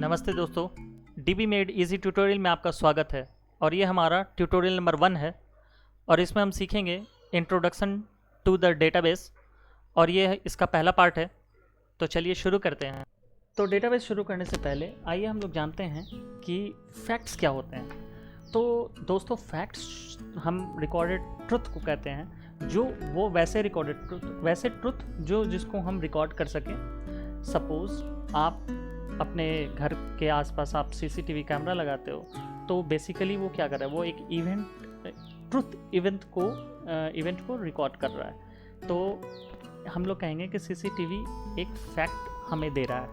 नमस्ते दोस्तों, dB made easy tutorial में आपका स्वागत है। और ये हमारा ट्यूटोरियल नंबर 1 है और इसमें हम सीखेंगे इंट्रोडक्शन टू द डेटाबेस और ये इसका पहला पार्ट है। तो चलिए शुरू करते हैं। तो डेटाबेस शुरू करने से पहले आइए हम लोग जानते हैं कि फैक्ट्स क्या होते हैं। तो दोस्तों, फैक्ट्स हम रिकॉर्डेड ट्रुथ को कहते हैं, जो वो वैसे रिकॉर्डेड ट्रुथ जो जिसको हम रिकॉर्ड कर सकें। सपोज़ आप अपने घर के आसपास आप सीसीटीवी कैमरा लगाते हो, तो बेसिकली वो क्या कर रहा है, वो एक इवेंट को रिकॉर्ड कर रहा है। तो हम लोग कहेंगे कि सीसीटीवी एक फैक्ट हमें दे रहा है।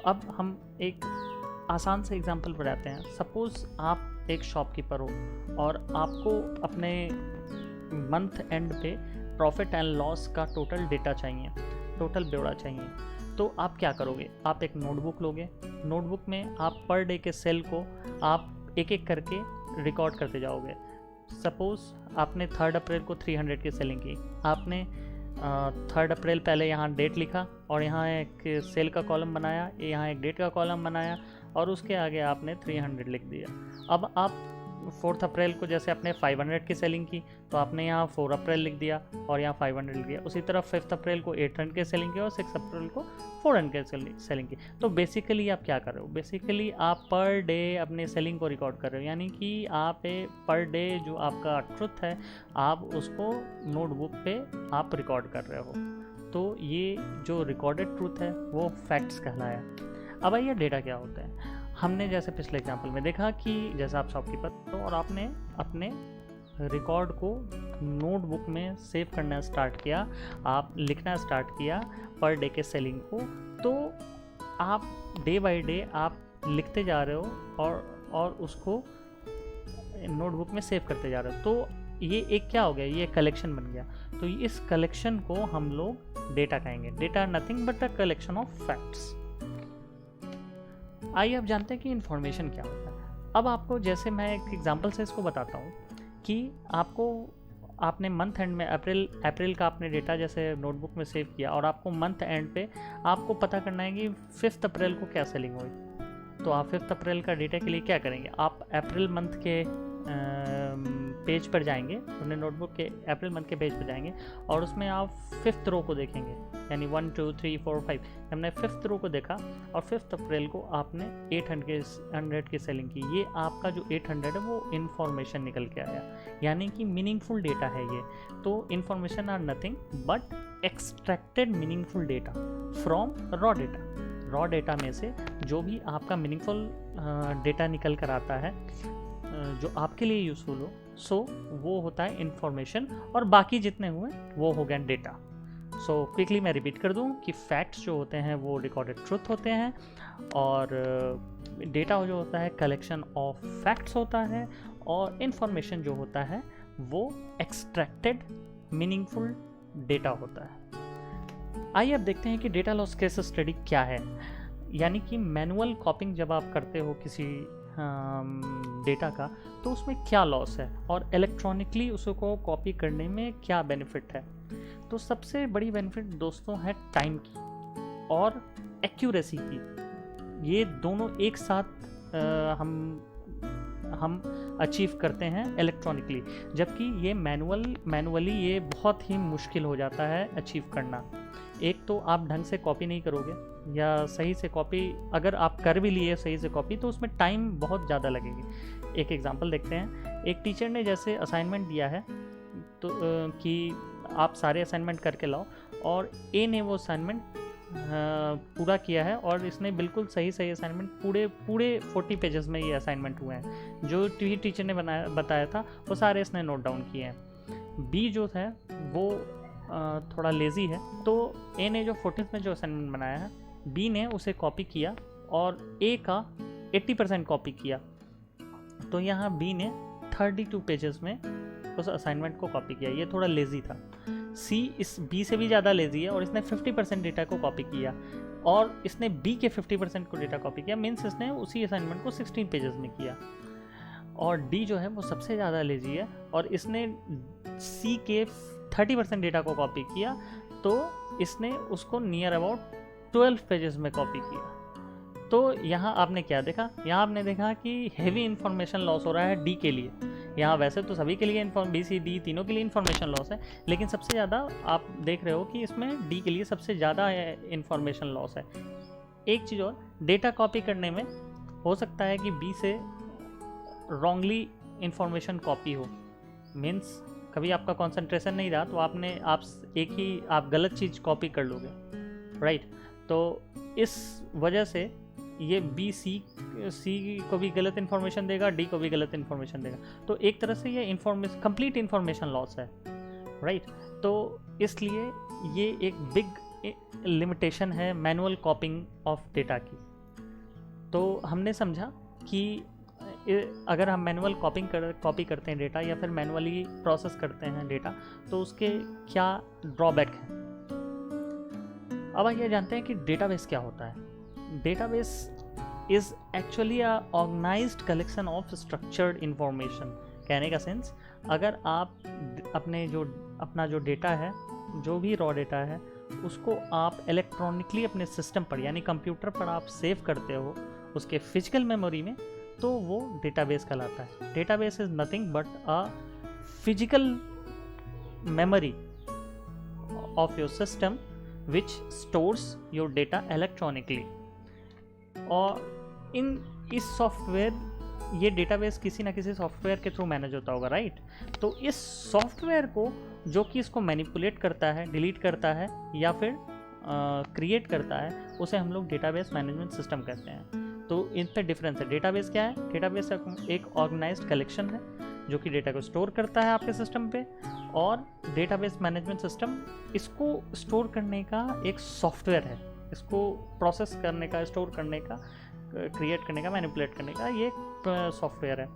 अब हम एक आसान से एग्जांपल पर आते हैं। सपोज़ आप एक शॉपकीपर हो और आपको अपने मंथ एंड पे प्रॉफिट एंड लॉस का टोटल डेटा चाहिए, टोटल ब्यौरा चाहिए। तो आप क्या करोगे, आप एक नोटबुक लोगे। नोटबुक में आप पर डे के सेल को आप एक एक करके रिकॉर्ड करते जाओगे। सपोज़ आपने 3 अप्रैल को 300 की सेलिंग की। आपने 3 अप्रैल पहले यहाँ डेट लिखा और यहाँ एक सेल का कॉलम बनाया, यहाँ एक डेट का कॉलम बनाया और उसके आगे आपने 300 लिख दिया। अब आप 4 अप्रैल को जैसे आपने 500 की सेलिंग की, तो आपने यहाँ 4 अप्रैल लिख दिया और यहाँ 500 लिख दिया। उसी तरह 5 अप्रैल को 800 की सेलिंग की और 6 अप्रैल को 400 की सेलिंग की। तो बेसिकली आप क्या कर रहे हो, बेसिकली आप पर डे अपने सेलिंग को रिकॉर्ड कर रहे हो। यानी कि आप पर डे जो आपका ट्रुथ है, आप उसको नोटबुक पे आप रिकॉर्ड कर रहे हो। तो ये जो रिकॉर्डेड ट्रुथ है वो फैक्ट्स कहलाया। अब आइए डेटा क्या होता है। हमने जैसे पिछले एग्जाम्पल में देखा कि जैसे आप शॉपकीपर हो और आपने अपने रिकॉर्ड को नोटबुक में सेव करना स्टार्ट किया, आप लिखना स्टार्ट किया पर डे के सेलिंग को। तो आप डे बाय डे आप लिखते जा रहे हो और उसको नोटबुक में सेव करते जा रहे हो। तो ये एक क्या हो गया, ये कलेक्शन बन गया। तो इस कलेक्शन को हम लोग डेटा कहेंगे। Data nothing but a collection of facts. आइए अब जानते हैं कि इन्फॉर्मेशन क्या होता है। अब आपको जैसे मैं एक एग्जांपल से इसको बताता हूँ कि आपने मंथ एंड में अप्रैल का आपने डेटा जैसे नोटबुक में सेव किया और आपको मंथ एंड पे आपको पता करना है कि 5 अप्रैल को क्या सेलिंग हुई। तो आप 5 अप्रैल का डेटा के लिए क्या करेंगे, आप अप्रैल मंथ के पेज पर जाएंगे, अपने नोटबुक के अप्रैल मंथ के पेज पर जाएंगे और उसमें आप 5th रो को देखेंगे। यानी 1 2 3 4 5 हमने 5th रो को देखा और 5 अप्रैल को आपने 800 की सेलिंग की। ये आपका जो 800 है वो इन्फॉर्मेशन निकल के आया, यानी कि मीनिंगफुल डेटा है ये। तो information are nothing but extracted meaningful data from raw data. Raw data में से जो भी आपका मीनिंगफुल डेटा निकल कर आता है जो आपके लिए यूज़फुल हो, सो वो होता है इन्फॉर्मेशन और बाकी जितने हुए वो हो गए डेटा। सो क्विकली मैं रिपीट कर दूं कि फैक्ट्स जो होते हैं वो रिकॉर्डेड ट्रुथ होते हैं और डेटा जो होता है कलेक्शन ऑफ फैक्ट्स होता है और इन्फॉर्मेशन जो होता है वो एक्सट्रैक्टेड मीनिंगफुल डेटा होता है। आइए अब देखते हैं कि डेटा लॉस केस स्टडी क्या है। यानी कि मैनुअल कॉपिंग जब आप करते हो किसी डेटा का, तो उसमें क्या लॉस है और इलेक्ट्रॉनिकली उसको कॉपी करने में क्या बेनिफिट है। तो सबसे बड़ी बेनिफिट दोस्तों है टाइम की और एक्यूरेसी की। ये दोनों एक साथ हम अचीव करते हैं इलेक्ट्रॉनिकली, जबकि ये मैनुअली ये बहुत ही मुश्किल हो जाता है अचीव करना। एक तो आप ढंग से कॉपी नहीं करोगे, या सही से कॉपी अगर आप कर भी लिए सही से कॉपी तो उसमें टाइम बहुत ज़्यादा लगेगी। एक एग्जांपल देखते हैं। एक टीचर ने जैसे असाइनमेंट दिया है तो कि आप सारे असाइनमेंट करके लाओ, और ए ने वो असाइनमेंट पूरा किया है और इसने बिल्कुल सही असाइनमेंट पूरे 40 पेजेस में ये असाइनमेंट हुए हैं। जो टीचर ने बताया था वो सारे इसने नोट डाउन किए हैं। बी जो है वो थोड़ा लेज़ी है, तो ए ने जो 14th में जो असाइनमेंट बनाया है, बी ने उसे कॉपी किया और ए का 80% कॉपी किया। तो यहाँ बी ने 32 पेजेस में उस असाइनमेंट को कॉपी किया। ये थोड़ा लेज़ी था। सी इस बी से भी ज़्यादा लेज़ी है और इसने 50% डेटा को कॉपी किया और इसने बी के 50% को डेटा कॉपी किया। मीन्स इसने उसी असाइनमेंट को 16 पेजेस में किया। और डी जो है वो सबसे ज़्यादा लेज़ी है और इसने सी के 30% डेटा को कॉपी किया तो इसने उसको नियर अबाउट 12 पेजेस में कॉपी किया। तो यहाँ आपने क्या देखा, यहाँ आपने देखा कि हेवी इंफॉर्मेशन लॉस हो रहा है डी के लिए। यहाँ वैसे तो सभी के लिए बी सी डी तीनों के लिए इंफॉर्मेशन लॉस है, लेकिन सबसे ज़्यादा आप देख रहे हो कि इसमें डी के लिए सबसे ज़्यादा इंफॉर्मेशन लॉस है। एक चीज़ और, डेटा कॉपी करने में हो सकता है कि बी से रॉन्गली इंफॉर्मेशन कॉपी हो, मीन्स कभी आपका कंसंट्रेशन नहीं रहा तो आप गलत चीज़ कॉपी कर लोगे, राइट। तो इस वजह से ये बी सी को भी गलत इन्फॉर्मेशन देगा, डी को भी गलत इन्फॉर्मेशन देगा। तो एक तरह से ये कंप्लीट इन्फॉर्मेशन लॉस है, राइट। तो इसलिए ये एक बिग लिमिटेशन है मैनुअल कॉपिंग ऑफ डेटा की। तो हमने समझा कि अगर हम मैनुअल कॉपी करते हैं डेटा या फिर मैनुअली प्रोसेस करते हैं डेटा, तो उसके क्या ड्रॉबैक हैं। अब आइए जानते हैं कि डेटाबेस क्या होता है। Database is actually a organized collection of structured information. कहने का सेंस, अगर आप अपना जो डेटा है, जो भी रॉ डेटा है, उसको आप इलेक्ट्रॉनिकली अपने सिस्टम पर यानी कंप्यूटर पर आप सेव करते हो उसके फिजिकल मेमोरी में, तो वो डेटाबेस कहलाता है। Database is nothing but a physical memory of your system which stores your data electronically। और इस सॉफ्टवेयर, ये डेटाबेस किसी ना किसी सॉफ्टवेयर के थ्रू मैनेज होता होगा, राइट। तो इस सॉफ्टवेयर को जो कि इसको मैनिपुलेट करता है, डिलीट करता है या फिर क्रिएट करता है, उसे हम लोग डेटाबेस मैनेजमेंट सिस्टम कहते हैं। तो इन पर डिफरेंस है। डेटाबेस क्या है? डेटाबेस एक ऑर्गेनाइज्ड कलेक्शन है जो कि डेटा को स्टोर करता है आपके सिस्टम पे, और डेटाबेस मैनेजमेंट सिस्टम इसको स्टोर करने का एक सॉफ्टवेयर है। इसको प्रोसेस करने का, स्टोर करने का, क्रिएट करने का, मैनिपुलेट करने का ये एक सॉफ्टवेयर है।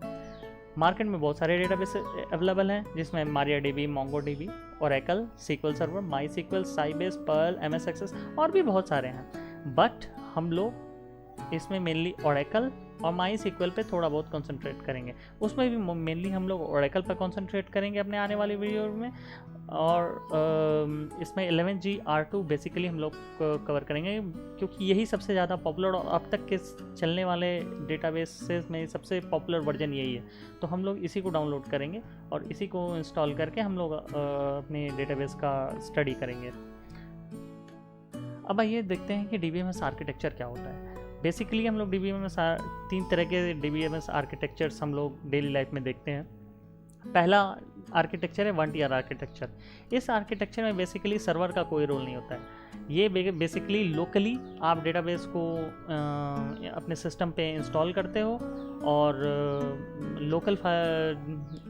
मार्केट में बहुत सारे डेटाबेस अवेलेबल हैं, जिसमें MariaDB, MongoDB, Oracle, SQL server, MySQL, Sybase, Perl, MS Access और भी बहुत सारे हैं। बट हम लोग इसमें मेनली Oracle और MySQL पे थोड़ा बहुत कंसंट्रेट करेंगे। उसमें भी मेनली हम लोग Oracle पर कंसंट्रेट करेंगे अपने आने वाली वीडियो में, और इसमें 11G R2 बेसिकली हम लोग कवर करेंगे, क्योंकि यही सबसे ज़्यादा पॉपुलर और अब तक के चलने वाले डेटाबेसेस में सबसे पॉपुलर वर्जन यही है। तो हम लोग इसी को डाउनलोड करेंगे और इसी को इंस्टॉल करके हम लोग अपने डेटाबेस का स्टडी करेंगे। अब आइए देखते हैं कि DBMS आर्किटेक्चर क्या होता है। बेसिकली हम लोग DBMS 3 तरह के DBMS आर्किटेक्चर्स हम लोग डेली लाइफ में देखते हैं। पहला आर्किटेक्चर है 1 tier आर्किटेक्चर। इस आर्किटेक्चर में बेसिकली सर्वर का कोई रोल नहीं होता है। ये बेसिकली लोकली आप डेटाबेस को अपने सिस्टम पे इंस्टॉल करते हो, और लोकल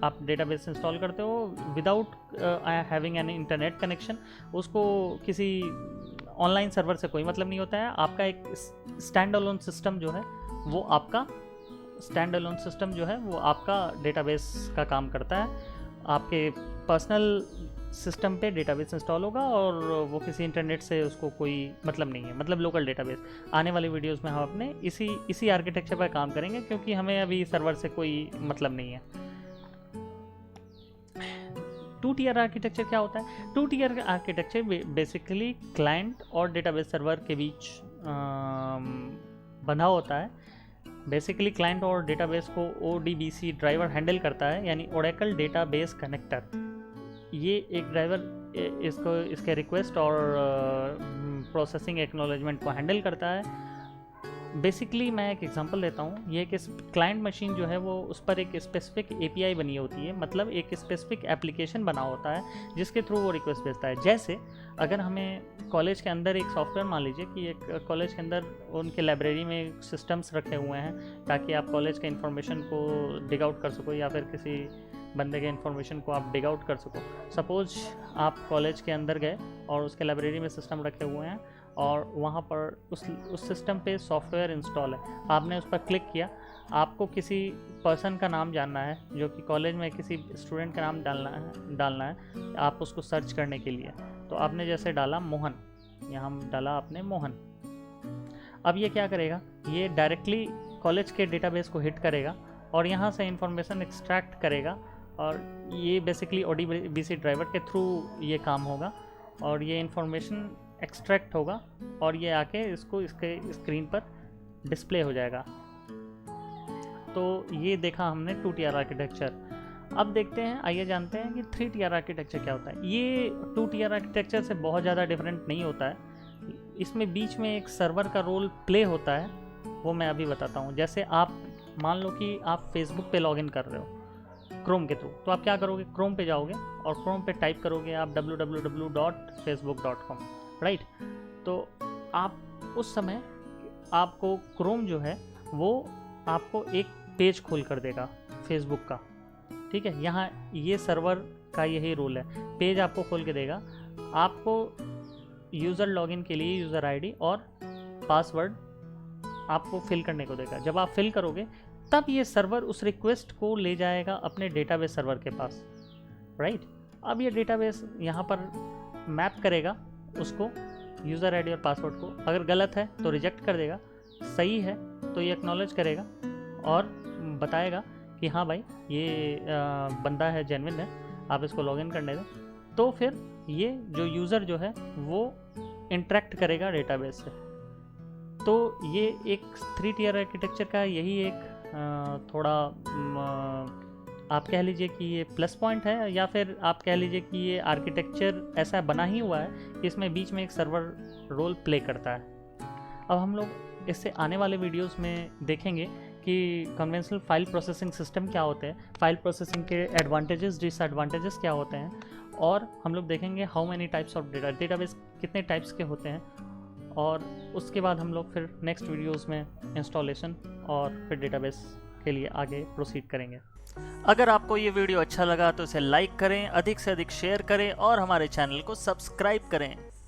आप डेटाबेस इंस्टॉल करते हो without having an internet connection. उसको किसी ऑनलाइन सर्वर से कोई मतलब नहीं होता है। आपका एक स्टैंड अलोन सिस्टम जो है वो आपका डेटाबेस का काम करता है। आपके पर्सनल सिस्टम पे डेटाबेस इंस्टॉल होगा और वो किसी इंटरनेट से उसको कोई मतलब नहीं है, मतलब लोकल डेटाबेस। आने वाली वीडियोस में हम अपने इसी आर्किटेक्चर पर काम करेंगे, क्योंकि हमें अभी सर्वर से कोई मतलब नहीं है। 2 tier आर्किटेक्चर क्या होता है? 2 tier आर्किटेक्चर बेसिकली क्लाइंट और डेटाबेस सर्वर के बीच बंधा होता है। बेसिकली क्लाइंट और डेटाबेस को ODBC ड्राइवर हैंडल करता है, यानी ओरेकल डेटाबेस कनेक्टर। ये एक ड्राइवर इसके रिक्वेस्ट और प्रोसेसिंग एक्नॉलेजमेंट को हैंडल करता है। बेसिकली मैं एक एग्जांपल देता हूँ। ये कि क्लाइंट मशीन जो है वो उस पर एक स्पेसिफिक API बनी होती है, मतलब एक स्पेसिफिक एप्लीकेशन बना होता है जिसके थ्रू वो रिक्वेस्ट भेजता है। जैसे अगर हमें कॉलेज के अंदर एक सॉफ्टवेयर, मान लीजिए कि एक कॉलेज के अंदर उनके लाइब्रेरी में सिस्टम्स रखे हुए हैं ताकि आप कॉलेज के इन्फॉर्मेशन को डिग आउट कर सको, या फिर किसी बंदे के इन्फॉर्मेशन को आप डिग आउट कर सको। सपोज आप कॉलेज के अंदर गए और उसके लाइब्रेरी में सिस्टम रखे हुए हैं, और वहाँ पर उस सिस्टम पे सॉफ्टवेयर इंस्टॉल है। आपने उस पर क्लिक किया, आपको किसी पर्सन का नाम जानना है, जो कि कॉलेज में किसी स्टूडेंट का नाम डालना है आप उसको सर्च करने के लिए। तो आपने जैसे डाला मोहन, यहाँ डाला आपने मोहन। अब ये क्या करेगा? ये डायरेक्टली कॉलेज के डेटाबेस को हिट करेगा और यहाँ से इंफॉर्मेशन एक्सट्रैक्ट करेगा, और ये बेसिकली ODBC ड्राइवर के थ्रू ये काम होगा। और ये इंफॉर्मेशन एक्सट्रैक्ट होगा और ये आके इसके स्क्रीन पर डिस्प्ले हो जाएगा। तो ये देखा हमने 2 टियर आर्किटेक्चर। अब देखते हैं, आइए जानते हैं कि 3 टियर आर्किटेक्चर क्या होता है। ये 2 टियर आर्किटेक्चर से बहुत ज़्यादा डिफरेंट नहीं होता है। इसमें बीच में एक सर्वर का रोल प्ले होता है, वो मैं अभी बताता हूँ। जैसे आप मान लो कि आप फेसबुक पे लॉगिन कर रहे हो क्रोम के थ्रू, तो आप क्या करोगे, क्रोम पे जाओगे और क्रोम पे टाइप करोगे आप www.facebook.com, राइट। तो आप उस समय आपको क्रोम जो है वो आपको एक पेज खोल कर देगा फेसबुक का, ठीक है। यहाँ ये सर्वर का यही रोल है, पेज आपको खोल के देगा। आपको यूज़र लॉगिन के लिए यूज़र आईडी और पासवर्ड आपको फिल करने को देगा। जब आप फिल करोगे तब ये सर्वर उस रिक्वेस्ट को ले जाएगा अपने डेटाबेस सर्वर के पास, राइट। अब ये डेटाबेस यहाँ पर मैप करेगा उसको, यूज़र आईडी और पासवर्ड को। अगर गलत है तो रिजेक्ट कर देगा, सही है तो ये एक्नॉलेज करेगा और बताएगा कि हाँ भाई ये बंदा है, जेन्युइन है, आप इसको लॉगिन करने दें। तो फिर ये जो यूज़र जो है वो इंटरेक्ट करेगा डेटाबेस से। तो ये एक 3 टियर आर्किटेक्चर का यही एक थोड़ा आप कह लीजिए कि ये प्लस पॉइंट है, या फिर आप कह लीजिए कि ये आर्किटेक्चर ऐसा बना ही हुआ है कि इसमें बीच में एक सर्वर रोल प्ले करता है। अब हम लोग इससे आने वाले वीडियोस में देखेंगे कि कन्वेंशनल फाइल प्रोसेसिंग सिस्टम क्या होते हैं, फाइल प्रोसेसिंग के एडवांटेजेस डिसएडवांटेजेस क्या होते हैं, और हम लोग देखेंगे how many types of database कितने टाइप्स के होते हैं। और उसके बाद हम लोग फिर नेक्स्ट वीडियोस में इंस्टॉलेशन और फिर डेटाबेस के लिए आगे प्रोसीड करेंगे। अगर आपको ये वीडियो अच्छा लगा तो इसे लाइक करें, अधिक से अधिक शेयर करें और हमारे चैनल को सब्सक्राइब करें।